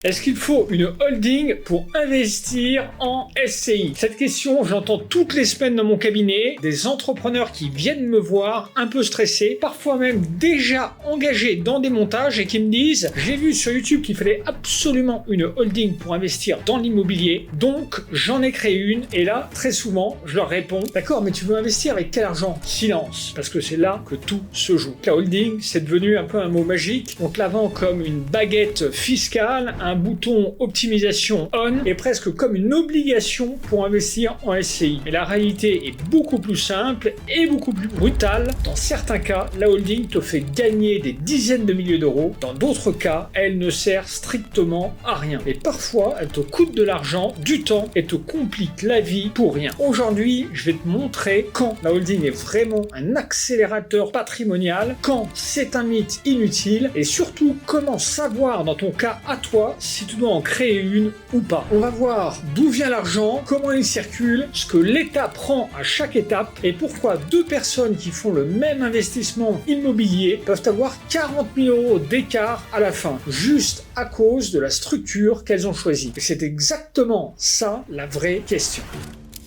Est-ce qu'il faut une holding pour investir en SCI? Cette question, je l'entends toutes les semaines dans mon cabinet, des entrepreneurs qui viennent me voir un peu stressés, parfois même déjà engagés dans des montages et qui me disent « J'ai vu sur YouTube qu'il fallait absolument une holding pour investir dans l'immobilier, donc j'en ai créé une. » Et là, très souvent, je leur réponds « D'accord, mais tu veux investir avec quel argent ?» Silence, parce que c'est là que tout se joue. La holding, c'est devenu un peu un mot magique. On te la vend comme une baguette fiscale, un bouton optimisation on et presque comme une obligation pour investir en SCI. Mais la réalité est beaucoup plus simple et beaucoup plus brutale. Dans certains cas, la holding te fait gagner des dizaines de milliers d'euros. Dans d'autres cas, elle ne sert strictement à rien. Et parfois, elle te coûte de l'argent, du temps et te complique la vie pour rien. Aujourd'hui, je vais te montrer quand la holding est vraiment un accélérateur patrimonial, quand c'est un mythe inutile et surtout comment savoir dans ton cas à toi si tu dois en créer une ou pas. On va voir d'où vient l'argent, comment il circule, ce que l'État prend à chaque étape et pourquoi deux personnes qui font le même investissement immobilier peuvent avoir 40 000 euros d'écart à la fin, juste à cause de la structure qu'elles ont choisie. Et c'est exactement ça la vraie question.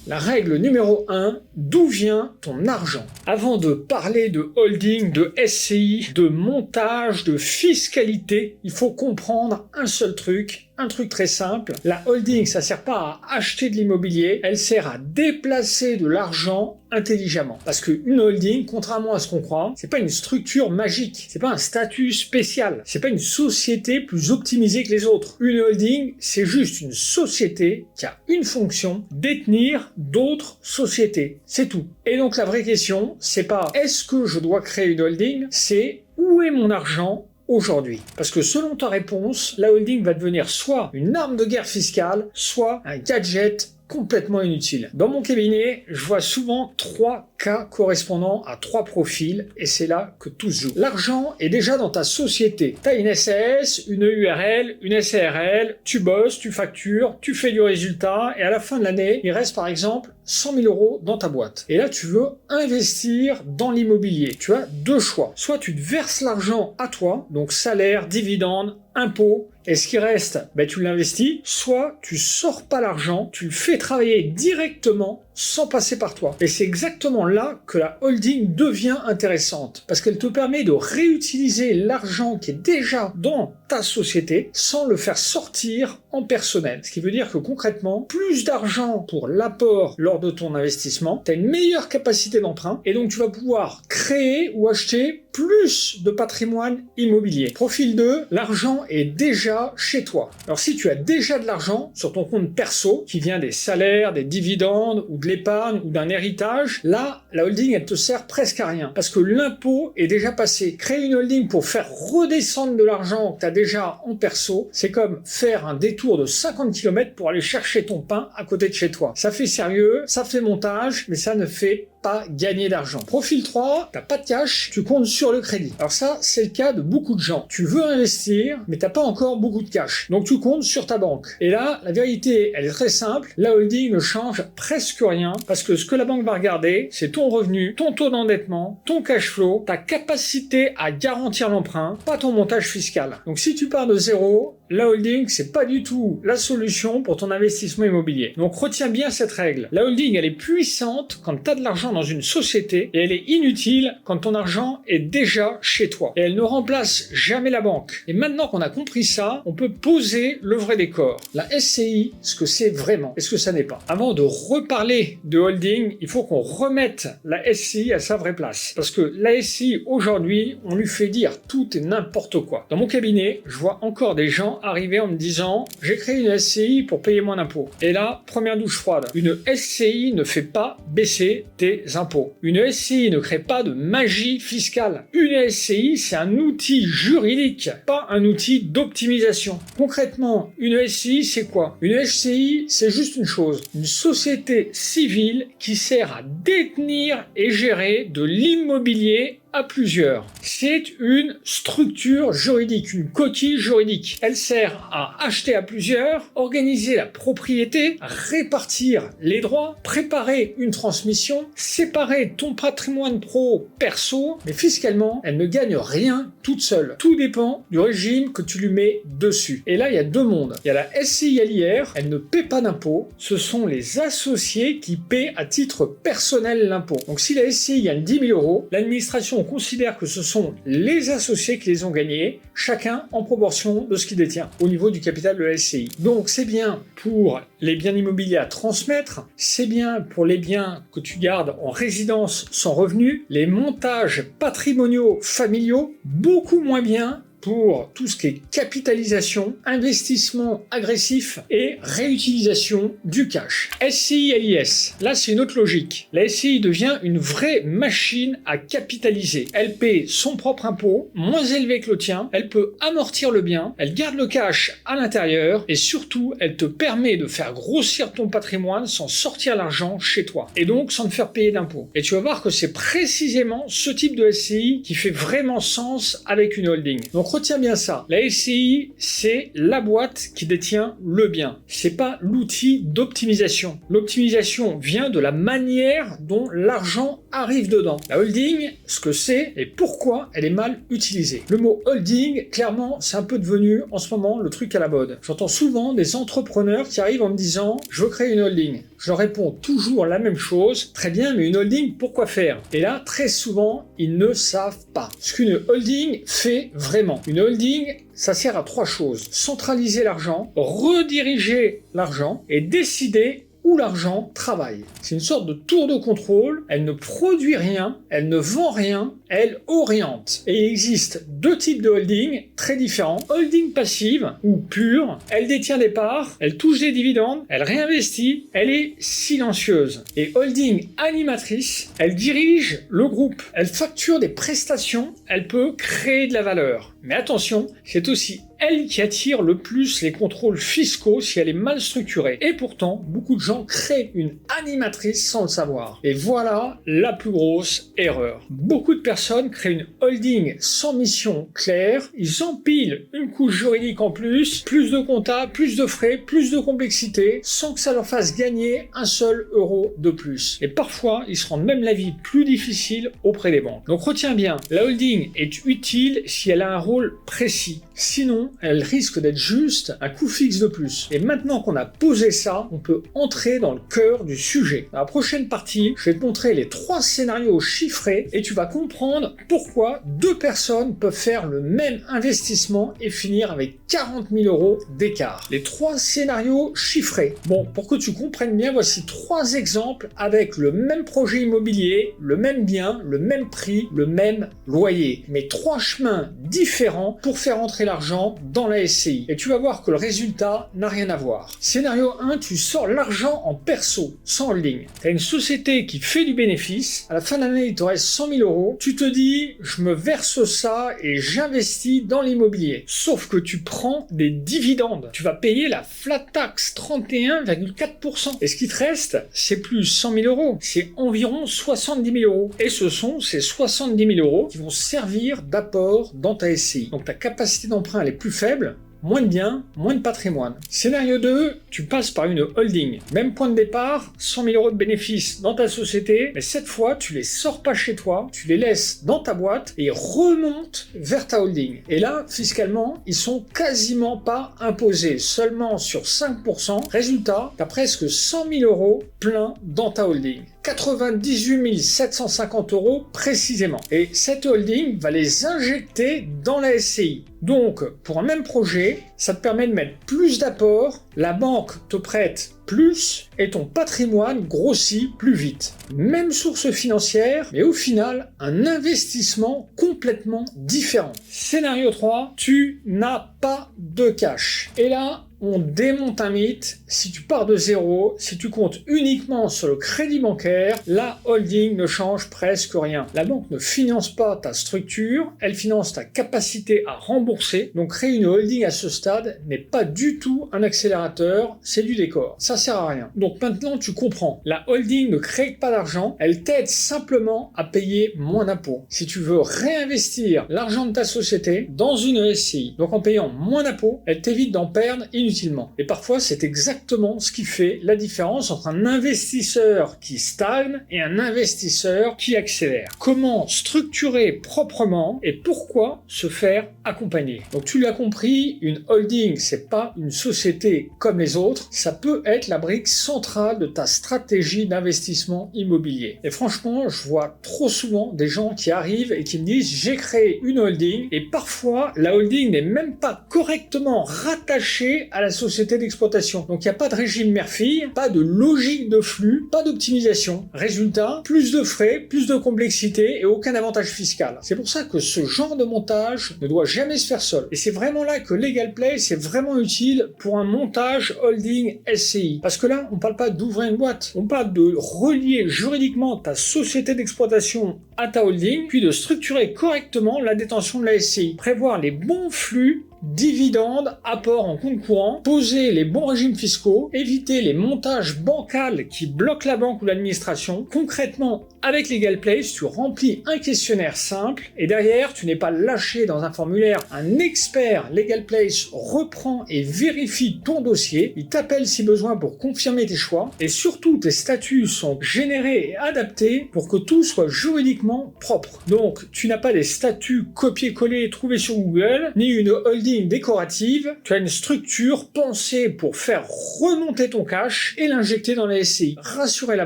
La règle numéro 1, d'où vient ton argent? Avant de parler de holding, de SCI, de montage, de fiscalité, il faut comprendre un seul truc, un truc très simple. La holding, ça sert pas à acheter de l'immobilier, elle sert à déplacer de l'argent intelligemment. Parce qu'une holding, contrairement à ce qu'on croit, c'est pas une structure magique, c'est pas un statut spécial, c'est pas une société plus optimisée que les autres. Une holding, c'est juste une société qui a une fonction, détenir d'autres sociétés. C'est tout. Et donc la vraie question, c'est pas est-ce que je dois créer une holding, c'est où est mon argent aujourd'hui? Parce que selon ta réponse, la holding va devenir soit une arme de guerre fiscale, soit un gadget complètement inutile. Dans mon cabinet, je vois souvent 3 cas correspondant à 3 profils et c'est là que tout se joue. L'argent est déjà dans ta société. Tu as une SAS, une URL, une SARL, tu bosses, tu factures, tu fais du résultat et à la fin de l'année, il reste par exemple 100 000 euros dans ta boîte. Et là, tu veux investir dans l'immobilier. Tu as deux choix. Soit tu te verses l'argent à toi, donc salaire, dividende, impôts, et ce qui reste, tu l'investis, soit tu sors pas l'argent, tu le fais travailler directement sans passer par toi. Et c'est exactement là que la holding devient intéressante, parce qu'elle te permet de réutiliser l'argent qui est déjà dans ta société sans le faire sortir en personnel. Ce qui veut dire que concrètement, plus d'argent pour l'apport lors de ton investissement, tu as une meilleure capacité d'emprunt, et donc tu vas pouvoir créer ou acheter plus de patrimoine immobilier. Profil 2, l'argent est déjà chez toi. Alors si tu as déjà de l'argent sur ton compte perso, qui vient des salaires, des dividendes, ou de l'épargne, ou d'un héritage, là, la holding, elle te sert presque à rien, parce que l'impôt est déjà passé. Créer une holding pour faire redescendre de l'argent que tu as déjà en perso, c'est comme faire un détour de 50 km pour aller chercher ton pain à côté de chez toi. Ça fait sérieux, ça fait montage, mais ça ne fait pas gagner d'argent. Profil 3, t'as pas de cash, tu comptes sur le crédit. Alors ça, c'est le cas de beaucoup de gens. Tu veux investir, mais t'as pas encore beaucoup de cash. Donc tu comptes sur ta banque. Et là, la vérité, elle est très simple. La holding ne change presque rien parce que ce que la banque va regarder, c'est ton revenu, ton taux d'endettement, ton cash flow, ta capacité à garantir l'emprunt, pas ton montage fiscal. Donc si tu pars de zéro, la holding, c'est pas du tout la solution pour ton investissement immobilier. Donc retiens bien cette règle. La holding, elle est puissante quand tu as de l'argent dans une société et elle est inutile quand ton argent est déjà chez toi. Et elle ne remplace jamais la banque. Et maintenant qu'on a compris ça, on peut poser le vrai décor. La SCI, ce que c'est vraiment et ce que ça n'est pas. Avant de reparler de holding, il faut qu'on remette la SCI à sa vraie place. Parce que la SCI, aujourd'hui, on lui fait dire tout et n'importe quoi. Dans mon cabinet, je vois encore des gens arriver en me disant « J'ai créé une SCI pour payer moins d'impôts. » Et là, première douche froide. Une SCI ne fait pas baisser tes impôts. Une SCI ne crée pas de magie fiscale. Une SCI, c'est un outil juridique, pas un outil d'optimisation. Concrètement, une SCI, c'est quoi? Une SCI, c'est juste une chose. Une société civile qui sert à détenir et gérer de l'immobilier à plusieurs. C'est une structure juridique, une coquille juridique. Elle sert à acheter à plusieurs, organiser la propriété, répartir les droits, préparer une transmission, séparer ton patrimoine pro perso, mais fiscalement, elle ne gagne rien toute seule. Tout dépend du régime que tu lui mets dessus. Et là, il y a deux mondes. Il y a la SCI à l'IR, elle ne paie pas d'impôt. Ce sont les associés qui paient à titre personnel l'impôt. Donc si la SCI gagne 10 000 €, l'administration considère que ce sont les associés qui les ont gagnés, chacun en proportion de ce qu'il détient au niveau du capital de la SCI. Donc c'est bien pour les biens immobiliers à transmettre, c'est bien pour les biens que tu gardes en résidence sans revenu, les montages patrimoniaux familiaux, beaucoup moins bien pour tout ce qui est capitalisation, investissement agressif et réutilisation du cash. SCI LIS, là c'est une autre logique. La SCI devient une vraie machine à capitaliser. Elle paie son propre impôt, moins élevé que le tien, elle peut amortir le bien, elle garde le cash à l'intérieur et surtout elle te permet de faire grossir ton patrimoine sans sortir l'argent chez toi et donc sans te faire payer d'impôts. Et tu vas voir que c'est précisément ce type de SCI qui fait vraiment sens avec une holding. Donc retiens bien ça. La SCI, c'est la boîte qui détient le bien. C'est pas l'outil d'optimisation. L'optimisation vient de la manière dont l'argent arrive dedans. La holding, ce que c'est et pourquoi elle est mal utilisée. Le mot holding, clairement, c'est un peu devenu en ce moment le truc à la mode. J'entends souvent des entrepreneurs qui arrivent en me disant « je veux créer une holding ». Je leur réponds toujours la même chose. Très bien, mais une holding, pourquoi faire? Et là, très souvent, ils ne savent pas ce qu'une holding fait vraiment. Une holding, ça sert à trois choses. Centraliser l'argent, rediriger l'argent et décider où l'argent travaille. C'est une sorte de tour de contrôle, elle ne produit rien, elle ne vend rien, elle oriente. Et il existe deux types de holding très différents. Holding passive ou pure, elle détient des parts, elle touche des dividendes, elle réinvestit, elle est silencieuse. Et holding animatrice, elle dirige le groupe, elle facture des prestations, elle peut créer de la valeur. Mais attention, c'est aussi elle qui attire le plus les contrôles fiscaux si elle est mal structurée. Et pourtant, beaucoup de gens créent une animatrice sans le savoir. Et voilà la plus grosse erreur. Beaucoup de personnes créent une holding sans mission claire, ils empilent une couche juridique en plus de compta, plus de frais, plus de complexité, sans que ça leur fasse gagner un seul euro de plus. Et parfois, ils se rendent même la vie plus difficile auprès des banques. Donc retiens bien, la holding est utile si elle a un rôle précis. Sinon, elle risque d'être juste un coût fixe de plus. Et maintenant qu'on a posé ça, on peut entrer dans le cœur du sujet. Dans la prochaine partie, je vais te montrer les 3 scénarios chiffrés et tu vas comprendre pourquoi 2 personnes peuvent faire le même investissement et finir avec 40 000 € d'écart. Les 3 scénarios chiffrés. Bon, pour que tu comprennes bien, voici 3 exemples avec le même projet immobilier, le même bien, le même prix, le même loyer. Mais 3 chemins différents pour faire entrer l'argent dans la SCI. Et tu vas voir que le résultat n'a rien à voir. Scénario 1, tu sors l'argent en perso, sans holding. Tu as une société qui fait du bénéfice. À la fin de l'année, il te reste 100 000 €. Tu te dis, je me verse ça et j'investis dans l'immobilier. Sauf que tu prends des dividendes. Tu vas payer la flat tax 31,4%. Et ce qui te reste, c'est plus 100 000 €. C'est environ 70 000 €. Et ce sont ces 70 000 € qui vont servir d'apport dans ta SCI. Donc ta capacité d'emprunt elle est plus faible, moins de biens, moins de patrimoine. Scénario 2, tu passes par une holding. Même point de départ, 100 000 € de bénéfices dans ta société, mais cette fois, tu les sors pas chez toi, tu les laisses dans ta boîte et remontent vers ta holding. Et là, fiscalement, ils sont quasiment pas imposés, seulement sur 5%. Résultat, tu as presque 100 000 € plein dans ta holding. 98 750 € précisément. Et cette holding va les injecter dans la SCI. Donc, pour un même projet, ça te permet de mettre plus d'apports, la banque te prête plus et ton patrimoine grossit plus vite. Même source financière, mais au final, un investissement complètement différent. Scénario 3, tu n'as pas de cash. Et là, on démonte un mythe. Si tu pars de zéro, si tu comptes uniquement sur le crédit bancaire, la holding ne change presque rien. La banque ne finance pas ta structure, elle finance ta capacité à rembourser. Donc créer une holding à ce stade n'est pas du tout un accélérateur, c'est du décor. Ça sert à rien. Donc maintenant tu comprends, la holding ne crée pas d'argent, elle t'aide simplement à payer moins d'impôts. Si tu veux réinvestir l'argent de ta société dans une SCI, donc en payant moins d'impôts, elle t'évite d'en perdre inutilement. Et parfois, c'est exactement ce qui fait la différence entre un investisseur qui stagne et un investisseur qui accélère. Comment structurer proprement et pourquoi se faire accompagner. Donc tu l'as compris, une holding, c'est pas une société comme les autres, ça peut être la brique centrale de ta stratégie d'investissement immobilier. Et franchement, je vois trop souvent des gens qui arrivent et qui me disent j'ai créé une holding et parfois la holding n'est même pas correctement rattachée à la société d'exploitation. Donc il n'y a pas de régime mère-fille, pas de logique de flux, pas d'optimisation. Résultat, plus de frais, plus de complexité et aucun avantage fiscal. C'est pour ça que ce genre de montage ne doit jamais se faire seul. Et c'est vraiment là que LegalPlay, c'est vraiment utile pour un montage holding SCI. Parce que là, on ne parle pas d'ouvrir une boîte, on parle de relier juridiquement ta société d'exploitation à ta holding, puis de structurer correctement la détention de la SCI. Prévoir les bons flux, dividendes, apports en compte courant, poser les bons régimes fiscaux, éviter les montages bancals qui bloquent la banque ou l'administration. Concrètement, avec LegalPlay, tu remplis un questionnaire simple et derrière, tu n'es pas lâché dans un formulaire. Un expert LegalPlay reprend et vérifie ton dossier. Il t'appelle si besoin pour confirmer tes choix et surtout, tes statuts sont générés et adaptés pour que tout soit juridiquement propre. Donc, tu n'as pas des statuts copier-coller trouvés sur Google, ni une holding décorative, tu as une structure pensée pour faire remonter ton cash et l'injecter dans la SCI, rassurer la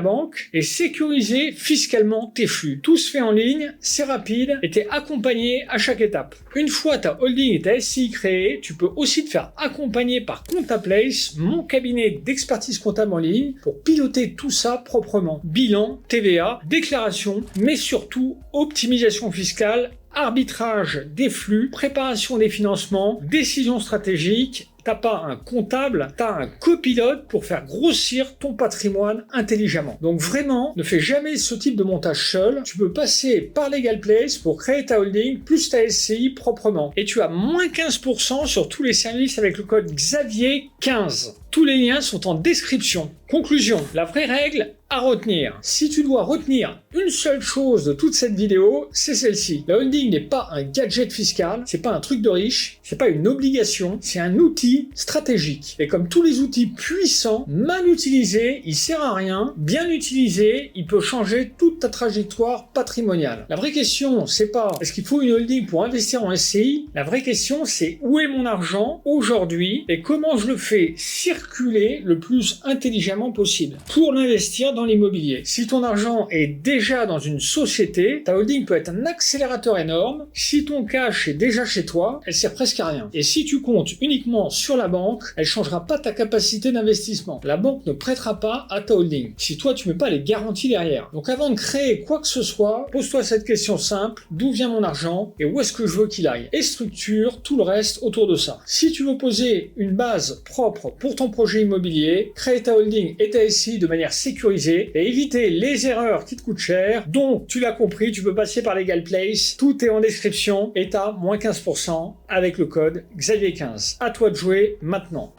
banque et sécuriser fiscalement tes flux. Tout se fait en ligne, c'est rapide et tu es accompagné à chaque étape. Une fois ta holding et ta SCI créée, tu peux aussi te faire accompagner par ComptaPlace, mon cabinet d'expertise comptable en ligne, pour piloter tout ça proprement. Bilan, TVA, déclaration, mais surtout optimisation fiscale, arbitrage des flux, préparation des financements, décision stratégique. T'as pas un comptable, t'as un copilote pour faire grossir ton patrimoine intelligemment. Donc vraiment, ne fais jamais ce type de montage seul. Tu peux passer par LegalPlay pour créer ta holding plus ta SCI proprement. Et tu as moins 15% sur tous les services avec le code Xavier15. Tous les liens sont en description. Conclusion, la vraie règle à retenir. Si tu dois retenir une seule chose de toute cette vidéo, c'est celle-ci. La holding n'est pas un gadget fiscal, c'est pas un truc de riche, c'est pas une obligation, c'est un outil stratégique. Et comme tous les outils puissants, mal utilisé, il sert à rien. Bien utilisé, il peut changer toute ta trajectoire patrimoniale. La vraie question, c'est pas est-ce qu'il faut une holding pour investir en SCI? La vraie question, c'est où est mon argent aujourd'hui et comment je le fais circuler le plus intelligemment possible pour l'investir dans l'immobilier. Si ton argent est déjà dans une société, ta holding peut être un accélérateur énorme. Si ton cash est déjà chez toi, elle sert presque à rien. Et si tu comptes uniquement sur la banque, elle changera pas ta capacité d'investissement. La banque ne prêtera pas à ta holding si toi tu mets pas les garanties derrière. Donc avant de créer quoi que ce soit, pose-toi cette question simple: d'où vient mon argent et où est-ce que je veux qu'il aille? Et structure tout le reste autour de ça. Si tu veux poser une base propre pour ton projet immobilier, créer ta holding et ta SCI de manière sécurisée et éviter les erreurs qui te coûtent cher. Donc, tu l'as compris, tu peux passer par LegalPlay. Tout est en description et t'as moins 15% avec le code Xavier15. À toi de jouer maintenant.